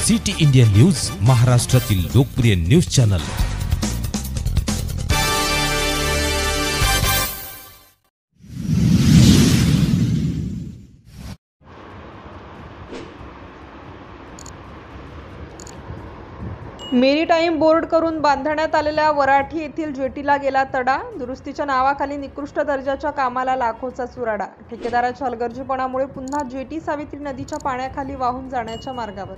City India news, महाराष्ट्रातील लोकप्रिय news channel. Maritime board करून बांधण्यात आलेल्या वराठी येथील जेटीला गेला तडा। दुरुस्तीच्या नावाखाली निकृष्ट दर्जाच्या कामाला लाखोचा चुराडा। ठेकेदाराच्या हलगर्जीपणामुळे पुन्हा जेटी सावित्री नदीच्या पाण्याखाली वाहून जाण्याच्या मार्गावर।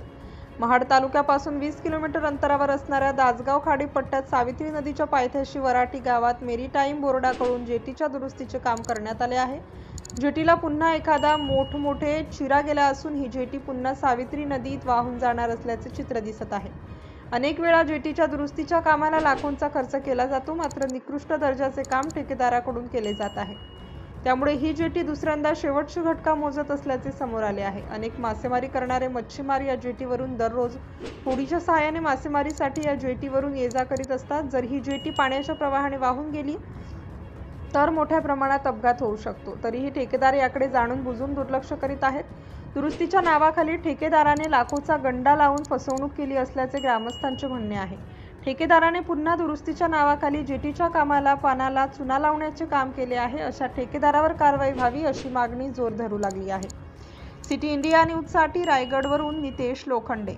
महाड तालुक्यापासून 20 किलोमीटर अंतरावर असणाऱ्या दासगाव खाडी पट्ट्यात सावित्री नदीच्या पायथ्याशी वराठी गावात मेरीटाईम बोर्डाकडून जेटीच्या दुरुस्तीचे काम करण्यात आले आहे। जेटीला पुन्हा एखादा मोठमोठे चिरा गेला असून ही जेटी पुन्हा सावित्री नदीत वाहून जाणार असल्याचे चित्र दिसत आहे। अनेक वेळा जेटीच्या दुरुस्तीच्या कामाला लाखोंचा खर्च केला जातो, मात्र निकृष्ट दर्जाचे काम ठेकेदाराकडून केले जात आहे। त्यामुळे ही जेटी दुसऱ्यांदा शेवटची घटका मोजत असल्याचे समोर आले आहे। अनेक मासेमारी करणारे मच्छीमार या जेटीवरून दररोज होडीच्या सहाय्याने मासेमारीसाठी या जेटीवरून ये-जा करीत असतात। जर ही जेटी पाण्याच्या प्रवाहाने वाहून गेली तर मोठ्या प्रमाणात अपघात होऊ शकतो। तरीही ठेकेदार याकडे जाणून बुजून दुर्लक्ष करीत आहेत। दुरुस्तीच्या नावाखाली ठेकेदाराने लाखोचा गंडा लावून फसवणूक केली असल्याचे ग्रामस्थांचे म्हणणे आहे। ठेकेदाराने पुन्हा दुरुस्तीच्या नावाखाली जेटीच्या कामाला पानाला चुना लावण्याचे काम केले आहे। अशा ठेकेदारावर कारवाई व्हावी अशी मागणी जोर धरू लागली आहे। सिटी इंडिया न्यूजसाठी रायगडवरून नितेश लोखंडे।